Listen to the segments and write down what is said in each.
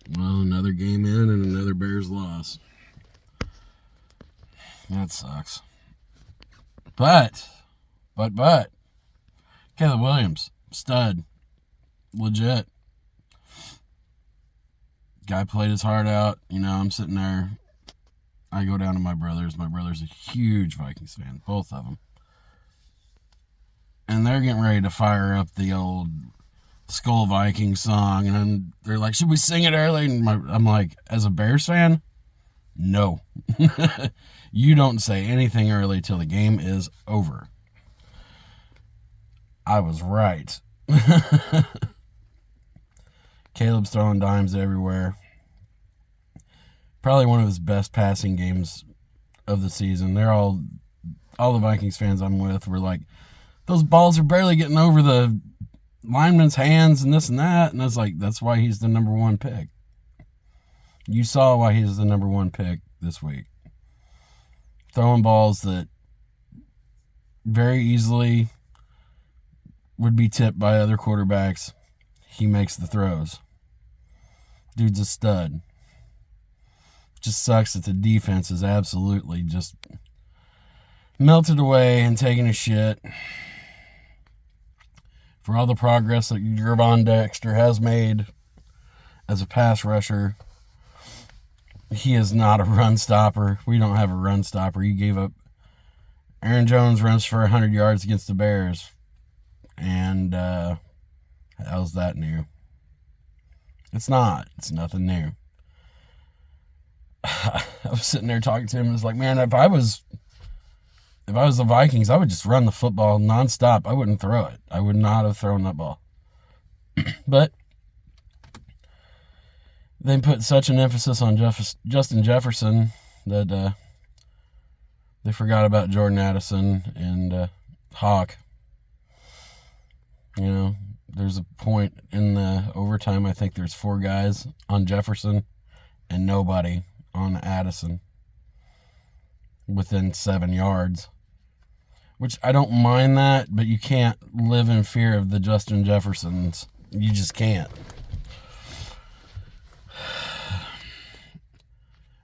Well, another game in and another Bears loss. That sucks. But, Caleb Williams, stud, legit. Guy played his heart out. I'm sitting there. I go down to my brother's. My brother's a huge Vikings fan, both of them. And they're getting ready to fire up the old Skol'd Vikings song. And then they're like, should we sing it early? And I'm like, as a Bears fan, no. You don't say anything early till the game is over. I was right. Caleb's throwing dimes everywhere. Probably one of his best passing games of the season. They're all the Vikings fans I'm with were like, those balls are barely getting over the lineman's hands and this and that. And I was like, that's why he's the number one pick. You saw why he's the number one pick this week. Throwing balls that very easily would be tipped by other quarterbacks. He makes the throws. Dude's a stud. Just sucks that the defense is absolutely just melted away and taking a shit. For all the progress that Gervon Dexter has made as a pass rusher, he is not a run stopper. We don't have a run stopper. He gave up. Aaron Jones runs for 100 yards against the Bears. And how's that new? It's not. It's nothing new. I was sitting there talking to him. And it's like, man, if I was the Vikings, I would just run the football nonstop. I wouldn't throw it. I would not have thrown that ball. But they put such an emphasis on Justin Jefferson that they forgot about Jordan Addison and Hawk. There's a point in the overtime, I think there's 4 guys on Jefferson and nobody on Addison within 7 yards. Which I don't mind that, but you can't live in fear of the Justin Jeffersons. You just can't.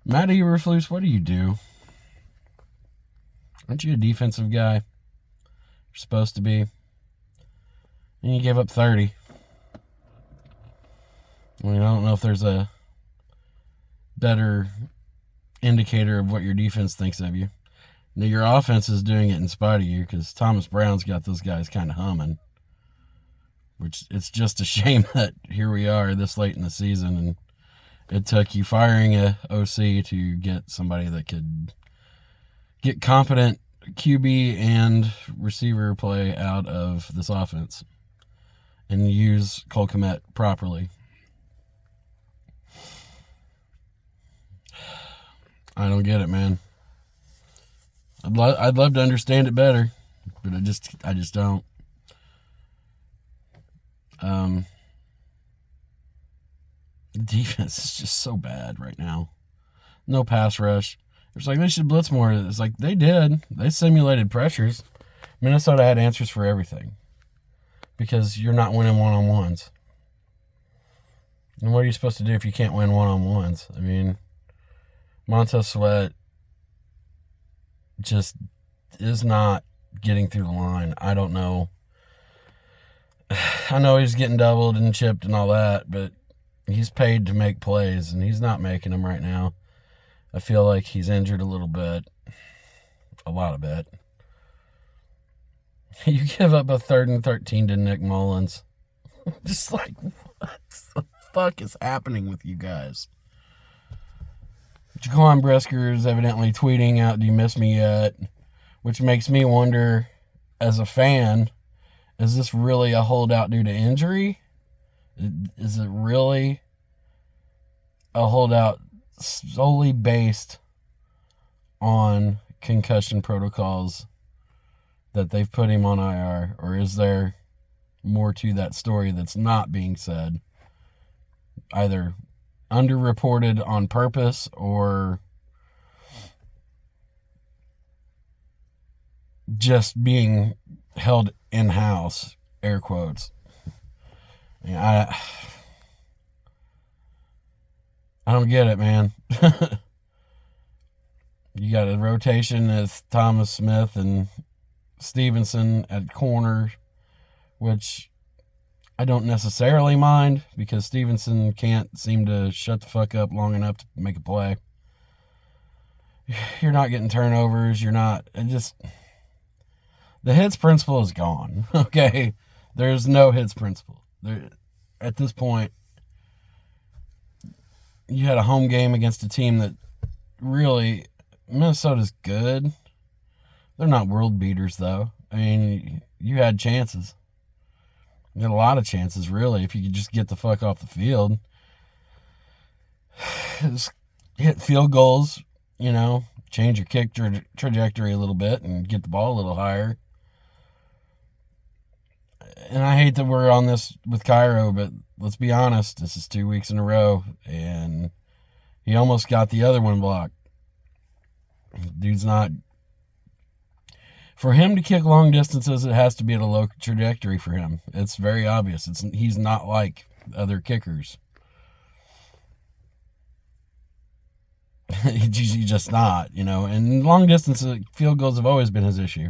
Matt Eberflus, what do you do? Aren't you a defensive guy? You're supposed to be. And you gave up 30. I don't know if there's a better indicator of what your defense thinks of you. Now, your offense is doing it in spite of you because Thomas Brown's got those guys kind of humming. Which, it's just a shame that here we are this late in the season and it took you firing a OC to get somebody that could get competent QB and receiver play out of this offense and use Cole Kmet properly. I don't get it, man. I'd love to understand it better, but I just don't. The defense is just so bad right now. No pass rush. It's like they should blitz more. It's like they did. They simulated pressures. Minnesota had answers for everything because you're not winning one-on-ones. And what are you supposed to do if you can't win one-on-ones? I mean, Montez Sweat just is not getting through the line. I don't know. I know he's getting doubled and chipped and all that, but he's paid to make plays, and he's not making them right now. I feel like he's injured a little bit. A lot of it. You give up a 3rd and 13 to Nick Mullins. Just like, what the fuck is happening with you guys? Jaquan Brisker is evidently tweeting out, "Do you miss me yet?" Which makes me wonder, as a fan, is this really a holdout due to injury? Is it really a holdout solely based on concussion protocols that they've put him on IR? Or is there more to that story that's not being said? Either underreported on purpose or just being held in-house, air quotes. I don't get it, man. You got a rotation with Thomas Smith and Stevenson at corner, which I don't necessarily mind because Stevenson can't seem to shut the fuck up long enough to make a play. You're not getting turnovers. You're not. The hits principle is gone. Okay, there's no hits principle. At this point, you had a home game against a team that really, Minnesota's good. They're not world beaters, though. I mean, you had chances. You had a lot of chances, really, if you could just get the fuck off the field. Just hit field goals, change your kick trajectory a little bit and get the ball a little higher. And I hate that we're on this with Cairo, but let's be honest, this is 2 weeks in a row, and he almost got the other one blocked. Dude's not... For him to kick long distances, it has to be at a low trajectory for him. It's very obvious. He's not like other kickers. He's just not, And long distance field goals have always been his issue.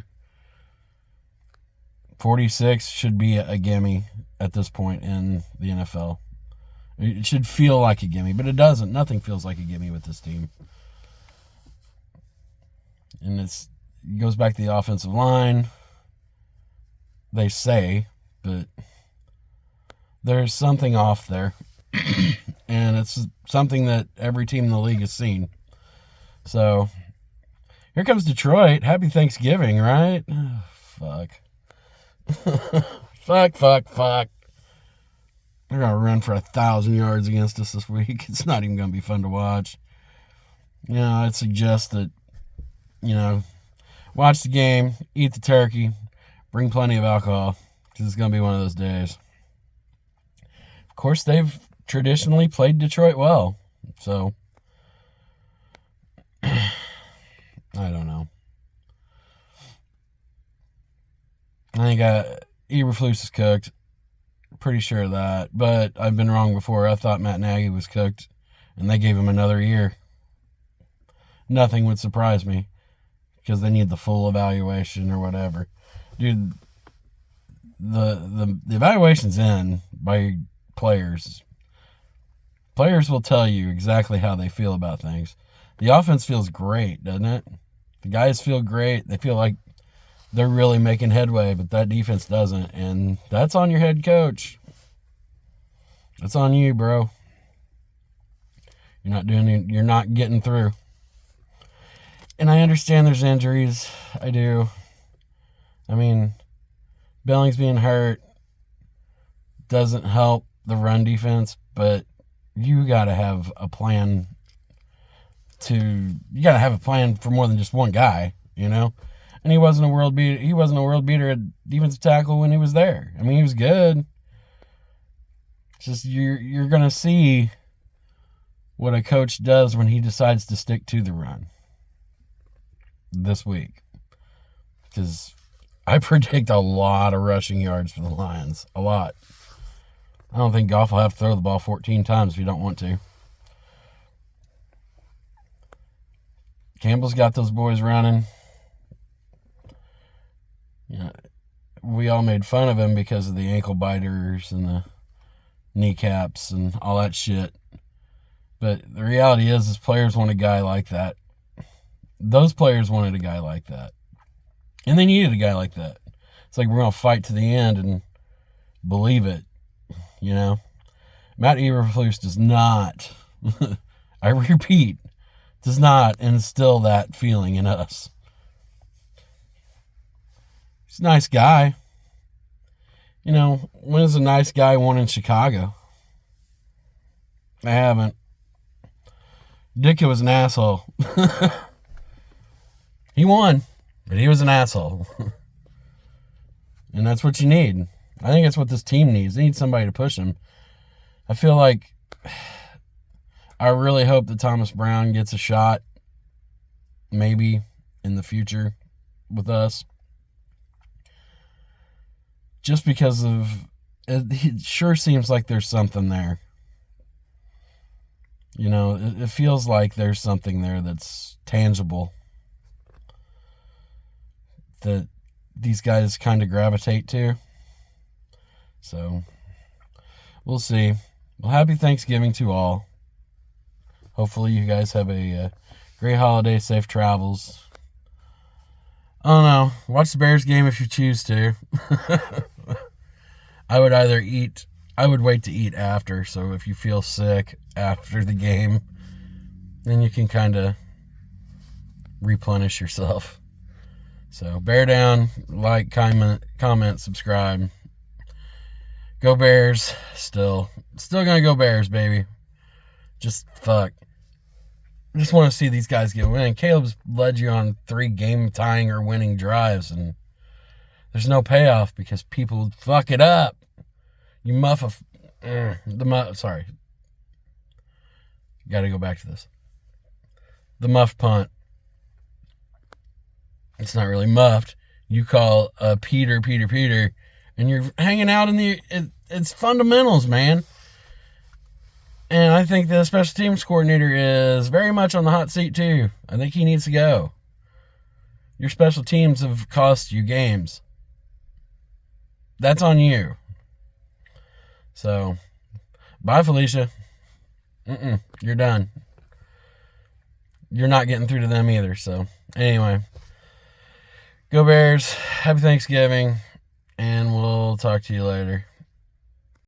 46 should be a gimme at this point in the NFL. It should feel like a gimme, but it doesn't. Nothing feels like a gimme with this team. And it goes back to the offensive line. They say, but there's something off there. And it's something that every team in the league has seen. So, here comes Detroit. Happy Thanksgiving, right? Oh, fuck. Fuck. They're going to run for 1,000 yards against us this week. It's not even going to be fun to watch. I'd suggest that, watch the game, eat the turkey, bring plenty of alcohol, because it's going to be one of those days. Of course, they've traditionally played Detroit well, so I don't know. I think Eberflus is cooked. Pretty sure of that. But I've been wrong before. I thought Matt Nagy was cooked, and they gave him another year. Nothing would surprise me, because they need the full evaluation or whatever. Dude, the evaluation's in by players. Players will tell you exactly how they feel about things. The offense feels great, doesn't it? The guys feel great. They feel like they're really making headway, but that defense doesn't, and that's on your head coach. That's on you, bro. You're not getting through. And I understand there's injuries. I do. I mean, Billings being hurt doesn't help the run defense, but you got to have a plan for more than just one guy, And he wasn't a world beater. He wasn't a world beater at defensive tackle when he was there. I mean, he was good. It's just you're gonna see what a coach does when he decides to stick to the run this week, because I predict a lot of rushing yards for the Lions. A lot. I don't think Goff will have to throw the ball 14 times if you don't want to. Campbell's got those boys running. We all made fun of him because of the ankle biters and the kneecaps and all that shit. But the reality is players want a guy like that. Those players wanted a guy like that. And they needed a guy like that. It's like we're going to fight to the end and believe it, Matt Eberflus does not, I repeat, does not instill that feeling in us. He's a nice guy. When has a nice guy won in Chicago? I haven't. Ditka was an asshole. He won, but he was an asshole. And that's what you need. I think that's what this team needs. They need somebody to push him. I feel like I really hope that Thomas Brown gets a shot, maybe in the future with us. Just because of it sure seems like there's something there. You know, it feels like there's something there that's tangible that these guys kind of gravitate to. So, we'll see. Well, happy Thanksgiving to all. Hopefully you guys have a great holiday, safe travels. I don't know. Watch the Bears game if you choose to. I would wait to eat after, so if you feel sick after the game, then you can kind of replenish yourself. So, bear down, like, comment, subscribe. Go Bears. Still gonna go Bears, baby. Just fuck. I just want to see these guys get winning. Caleb's led you on 3 game-tying or winning drives, and there's no payoff because people fuck it up. You muff sorry. Got to go back to this. The muff punt. It's not really muffed. You call Peter, and you're hanging out in it's fundamentals, man. And I think the special teams coordinator is very much on the hot seat, too. I think he needs to go. Your special teams have cost you games. That's on you. So, bye, Felicia. You're done. You're not getting through to them either. So, anyway. Go Bears. Happy Thanksgiving. And we'll talk to you later.